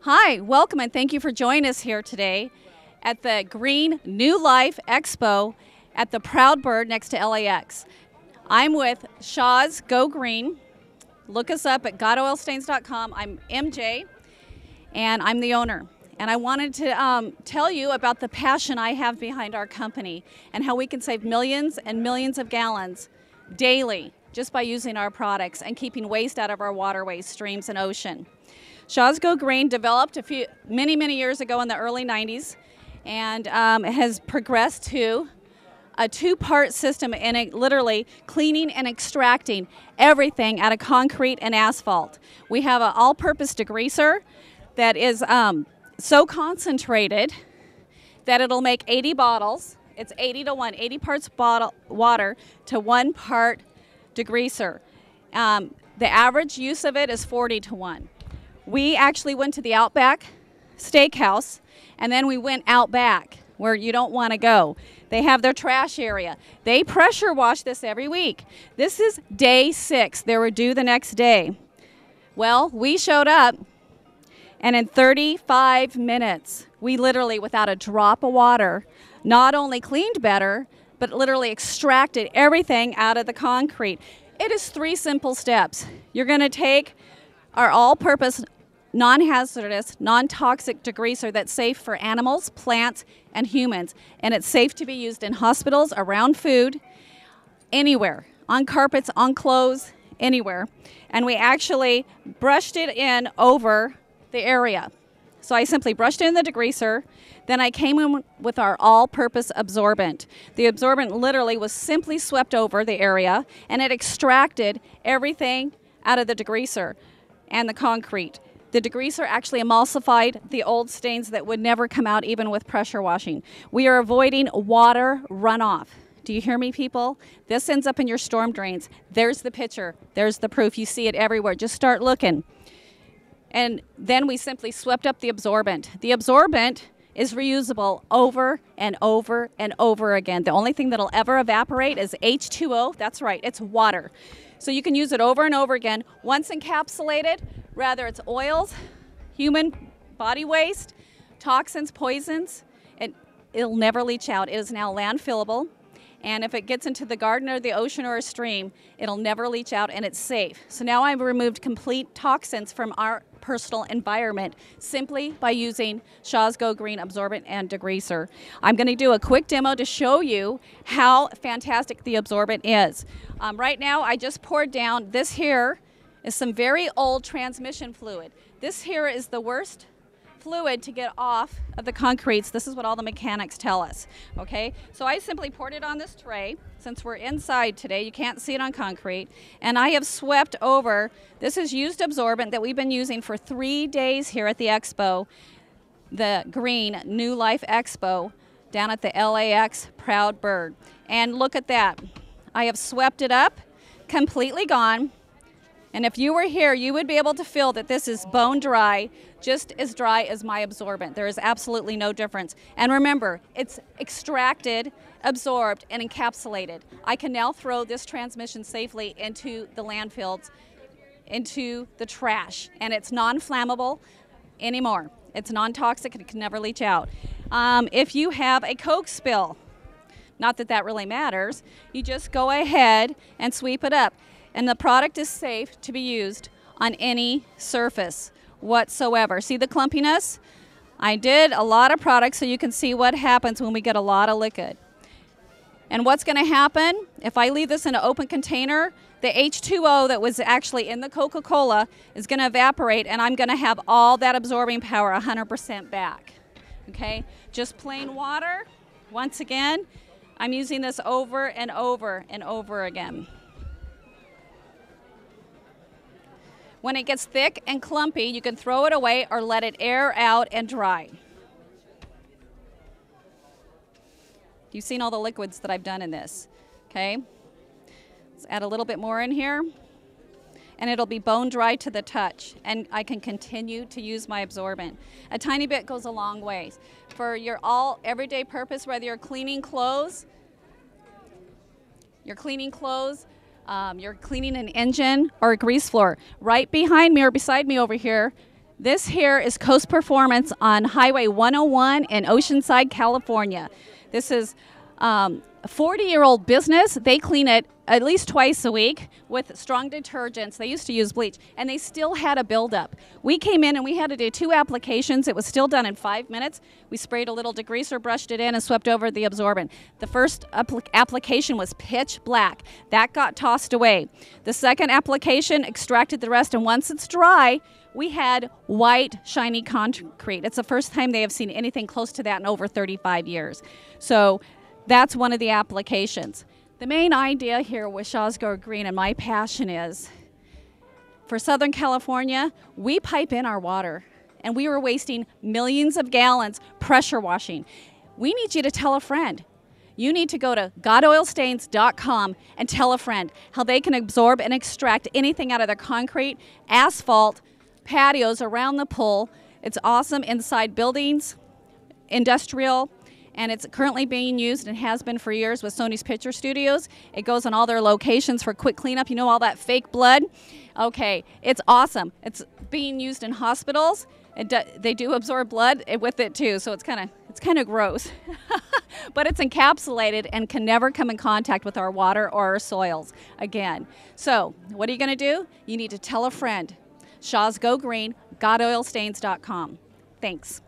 Hi, welcome and thank you for joining us here today at the Green New Life Expo at the Proud Bird next to LAX. I'm with Shaw's Go Green. Look us up at godoilstains.com. I'm MJ and I'm the owner. And I wanted to tell you about the passion I have behind our company and how we can save millions and millions of gallons daily just by using our products and keeping waste out of our waterways, streams, and ocean. Shaw's Go Green developed many years ago in the early 90s, and it has progressed to a two-part system in it, literally cleaning and extracting everything out of concrete and asphalt. We have an all-purpose degreaser that is so concentrated that it'll make 80 bottles. It's 80 to 1, 80 parts water to 1 part degreaser. The average use of it is 40 to 1. We actually went to the Outback Steakhouse, and then we went out back where you don't want to go. They have their trash area. They pressure wash this every week. This is day 6. They were due the next day. Well, we showed up, and in 35 minutes, we literally, without a drop of water, not only cleaned better, but literally extracted everything out of the concrete. It is 3 simple steps. You're going to take our all-purpose, non-hazardous, non-toxic degreaser that's safe for animals, plants, and humans. And it's safe to be used in hospitals, around food, anywhere, on carpets, on clothes, anywhere. And we actually brushed it in over the area. So I simply brushed it in the degreaser. Then I came in with our all-purpose absorbent. The absorbent literally was simply swept over the area, and it extracted everything out of the degreaser and the concrete. The degreaser actually emulsified the old stains that would never come out even with pressure washing. We are avoiding water runoff. Do you hear me, people? This ends up in your storm drains. There's the picture. There's the proof. You see it everywhere. Just start looking. And then we simply swept up the absorbent. The absorbent is reusable over and over and over again. The only thing that'll ever evaporate is H2O. That's right, it's water. So you can use it over and over again. Once encapsulated, whether it's oils, human body waste, toxins, poisons, it'll never leach out. It is now landfillable. And if it gets into the garden or the ocean or a stream, it'll never leach out, and it's safe. So now I've removed complete toxins from our personal environment simply by using Shaw's Go Green absorbent and degreaser. I'm going to do a quick demo to show you how fantastic the absorbent is. Right now I just poured down, this here is some very old transmission fluid. This here is the worst fluid to get off of the concretes. This is what all the mechanics tell us, okay? So I simply poured it on this tray. Since we're inside today, you can't see it on concrete, and I have swept over. This is used absorbent that we've been using for 3 days here at the expo, the Green New Life Expo down at the LAX Proud Bird. And look at that. I have swept it up, completely gone. And if you were here, you would be able to feel that this is bone dry, just as dry as my absorbent. There is absolutely no difference. And remember, it's extracted, absorbed, and encapsulated. I can now throw this transmission safely into the landfills, into the trash, and it's non-flammable anymore. It's non-toxic, and it can never leach out. If you have a Coke spill, not that that really matters, you just go ahead and sweep it up. And the product is safe to be used on any surface whatsoever. See the clumpiness? I did a lot of products so you can see what happens when we get a lot of liquid. And what's going to happen if I leave this in an open container? The H2O that was actually in the Coca-Cola is going to evaporate, and I'm going to have all that absorbing power 100% back. Okay? Just plain water. Once again, I'm using this over and over and over again. When it gets thick and clumpy, you can throw it away or let it air out and dry. You've seen all the liquids that I've done in this, okay? Let's add a little bit more in here, and it'll be bone dry to the touch, and I can continue to use my absorbent. A tiny bit goes a long way. For your all everyday purpose, whether you're cleaning clothes, you're cleaning an engine or a grease floor. Right behind me or beside me over here, This here is Coast Performance on Highway 101 in Oceanside, California. This is a 40-year-old business. They clean it at least twice a week with strong detergents. They used to use bleach, and they still had a buildup. We came in and we had to do 2 applications. It was still done in 5 minutes. We sprayed a little degreaser, brushed it in, and swept over the absorbent. The first application was pitch black. That got tossed away. The second application extracted the rest, and once it's dry, we had white, shiny concrete. It's the first time they have seen anything close to that in over 35 years. So that's one of the applications. The main idea here with Shaw's Go Green, and my passion is, for Southern California, we pipe in our water, and we were wasting millions of gallons pressure washing. We need you to tell a friend. You need to go to godoilstains.com and tell a friend how they can absorb and extract anything out of their concrete, asphalt, patios around the pool. It's awesome inside buildings, industrial, and it's currently being used and has been for years with Sony's Picture Studios. It goes on all their locations for quick cleanup. You know, all that fake blood? Okay, it's awesome. It's being used in hospitals. They do absorb blood with it too, so it's kind of gross. But it's encapsulated and can never come in contact with our water or our soils again. So what are you going to do? You need to tell a friend. Shaw's Go Green, godoilstains.com. Thanks.